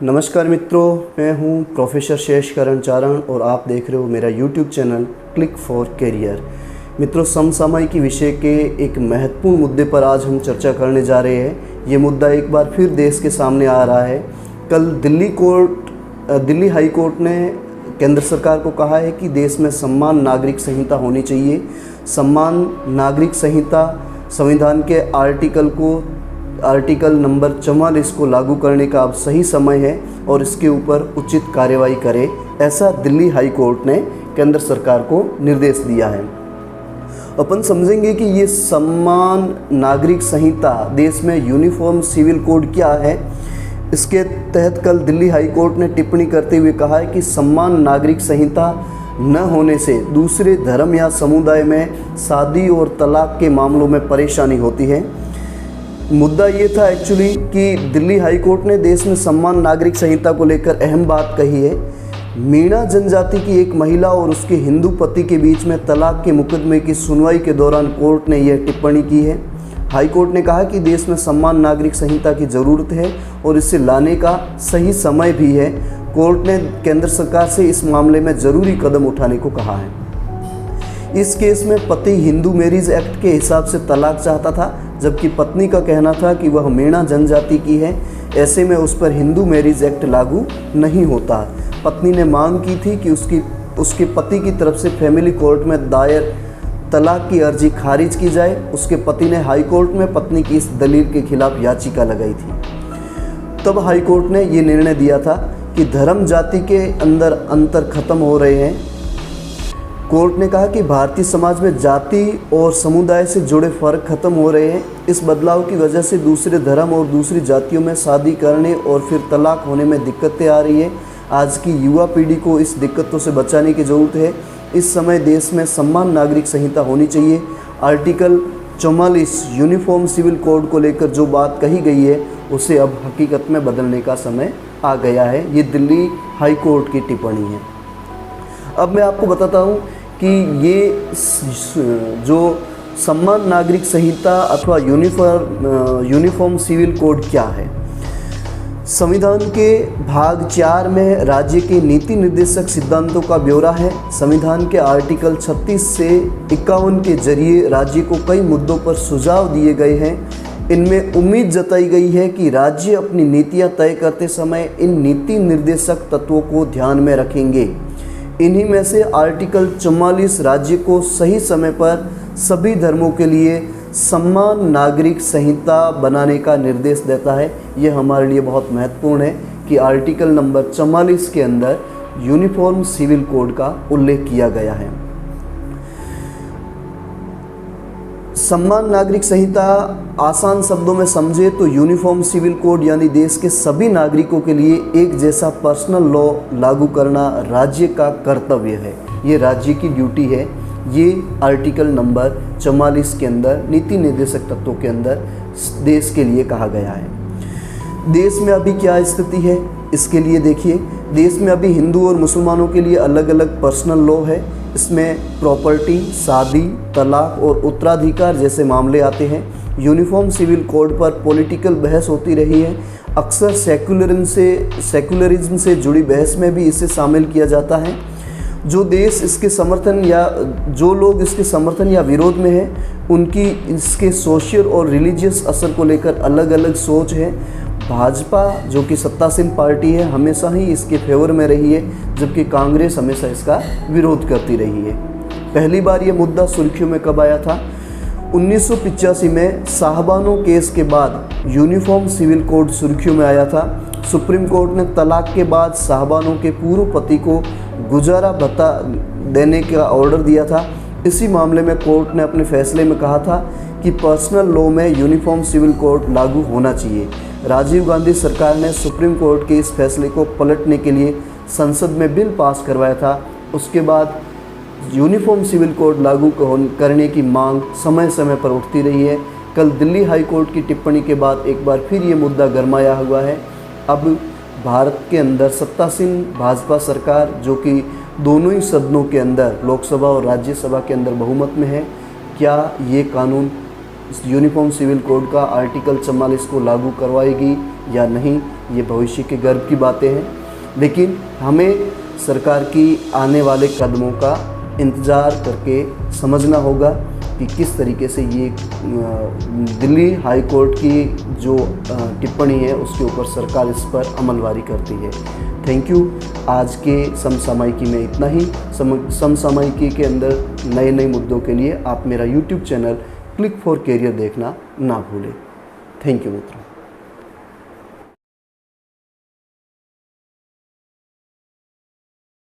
नमस्कार मित्रों, मैं हूं प्रोफेसर शेष करण चारण और आप देख रहे हो मेरा YouTube channel click for career. मित्रों, समसामयिक विषय के एक महत्वपूर्ण मुद्दे पर आज हम चर्चा करने जा रहे हैं। ये मुद्दा एक बार फिर देश के सामने आ रहा है। कल दिल्ली हाई कोर्ट ने केंद्र सरकार को कहा है कि देश में समान नागरिक संहिता होनी चाहिए। समान नागरिक संहिता संविधान के आर्टिकल नंबर 44 को लागू करने का अब सही समय है और इसके ऊपर उचित कार्रवाई करे, ऐसा दिल्ली हाई कोर्ट ने केंद्र सरकार को निर्देश दिया है। अपन समझेंगे कि ये समान नागरिक संहिता, देश में यूनिफॉर्म सिविल कोड क्या है। इसके तहत कल दिल्ली हाई कोर्ट ने टिप्पणी करते हुए कहा है कि समान नागरिक संहिता न होने से दूसरे धर्म या समुदाय में शादी और तलाक के मामलों में परेशानी होती है। मुद्दा ये था एक्चुअली कि दिल्ली हाई कोर्ट ने देश में समान नागरिक संहिता को लेकर अहम बात कही है। मीणा जनजाति की एक महिला और उसके हिंदू पति के बीच में तलाक के मुकदमे की सुनवाई के दौरान कोर्ट ने यह टिप्पणी की है। हाई कोर्ट ने कहा कि देश में समान नागरिक संहिता की ज़रूरत है और इसे लाने का सही समय भी है। कोर्ट ने केंद्र सरकार से इस मामले में ज़रूरी कदम उठाने को कहा है। इस केस में पति हिंदू मैरिज एक्ट के हिसाब से तलाक चाहता था, जबकि पत्नी का कहना था कि वह मीणा जनजाति की है। ऐसे में उस पर हिंदू मैरिज एक्ट लागू नहीं होता। पत्नी ने मांग की थी कि उसके पति की तरफ से फैमिली कोर्ट में दायर तलाक की अर्जी खारिज की जाए। उसके पति ने हाई कोर्ट में पत्नी की इस दलील के खिलाफ याचिका लगाई थी। तब हाई कोर्ट ने ये निर्णय दिया था कि धर्म जाति के अंदर अंतर खत्म हो रहे हैं। कोर्ट ने कहा कि भारतीय समाज में जाति और समुदाय से जुड़े फ़र्क खत्म हो रहे हैं। इस बदलाव की वजह से दूसरे धर्म और दूसरी जातियों में शादी करने और फिर तलाक होने में दिक्कतें आ रही है। आज की युवा पीढ़ी को इस दिक्कतों से बचाने की ज़रूरत है। इस समय देश में समान नागरिक संहिता होनी चाहिए। आर्टिकल 44 यूनिफॉर्म सिविल कोड को लेकर जो बात कही गई है उसे अब हकीकत में बदलने का समय आ गया है। ये दिल्ली हाई कोर्ट की टिप्पणी है। अब मैं आपको बताता हूँ कि ये जो समान नागरिक संहिता अथवा यूनिफॉर्म सिविल कोड क्या है। संविधान के भाग 4 में राज्य के नीति निर्देशक सिद्धांतों का ब्यौरा है। संविधान के आर्टिकल 36 से 51 के जरिए राज्य को कई मुद्दों पर सुझाव दिए गए हैं। इनमें उम्मीद जताई गई है कि राज्य अपनी नीतियां तय करते समय इन नीति निर्देशक तत्वों को ध्यान में रखेंगे। इन्हीं में से आर्टिकल 44 राज्य को सही समय पर सभी धर्मों के लिए समान नागरिक संहिता बनाने का निर्देश देता है। यह हमारे लिए बहुत महत्वपूर्ण है कि आर्टिकल नंबर 44 के अंदर यूनिफॉर्म सिविल कोड का उल्लेख किया गया है। समान नागरिक संहिता आसान शब्दों में समझे तो यूनिफॉर्म सिविल कोड यानी देश के सभी नागरिकों के लिए एक जैसा पर्सनल लॉ लागू करना राज्य का कर्तव्य है। ये राज्य की ड्यूटी है। ये आर्टिकल नंबर 44 के अंदर नीति निर्देशक तत्वों के अंदर देश के लिए कहा गया है। देश में अभी क्या स्थिति है इसके लिए देखिए। देश में अभी हिंदू और मुसलमानों के लिए अलग अलग पर्सनल लॉ है। इसमें प्रॉपर्टी, शादी, तलाक और उत्तराधिकार जैसे मामले आते हैं। यूनिफॉर्म सिविल कोड पर पॉलिटिकल बहस होती रही है। अक्सर सेकुलरिज्म से जुड़ी बहस में भी इसे शामिल किया जाता है। जो लोग इसके समर्थन या विरोध में हैं, उनकी इसके सोशल और रिलीजियस असर को लेकर अलग अलग सोच है। भाजपा जो कि सत्तासीन पार्टी है, हमेशा ही इसके फेवर में रही है, जबकि कांग्रेस हमेशा इसका विरोध करती रही है। पहली बार ये मुद्दा सुर्खियों में कब आया था? 1985 में साहबानो केस के बाद यूनिफॉर्म सिविल कोड सुर्खियों में आया था। सुप्रीम कोर्ट ने तलाक के बाद साहबानो के पूर्व पति को गुजारा भत्ता देने का ऑर्डर दिया था। इसी मामले में कोर्ट ने अपने फैसले में कहा था कि पर्सनल लॉ में यूनिफॉर्म सिविल कोड लागू होना चाहिए। राजीव गांधी सरकार ने सुप्रीम कोर्ट के इस फैसले को पलटने के लिए संसद में बिल पास करवाया था। उसके बाद यूनिफॉर्म सिविल कोड लागू करने की मांग समय समय पर उठती रही है। कल दिल्ली हाई कोर्ट की टिप्पणी के बाद एक बार फिर ये मुद्दा गरमाया हुआ है। अब भारत के अंदर सत्तासीन भाजपा सरकार, जो कि दोनों ही सदनों के अंदर, लोकसभा और राज्यसभा के अंदर बहुमत में है, क्या ये कानून इस यूनिफॉर्म सिविल कोड का आर्टिकल 44 को लागू करवाएगी या नहीं, ये भविष्य के गर्व की बातें हैं। लेकिन हमें सरकार की आने वाले कदमों का इंतज़ार करके समझना होगा कि किस तरीके से ये दिल्ली हाई कोर्ट की जो टिप्पणी है उसके ऊपर सरकार इस पर अमलवारी करती है। Thank you. आज के समसामयिकी में इतना ही। समसामयिकी के अंदर नए नए मुद्दों के लिए आप मेरा YouTube channel click for career देखना ना भूलें। थैंक यू मित्रों।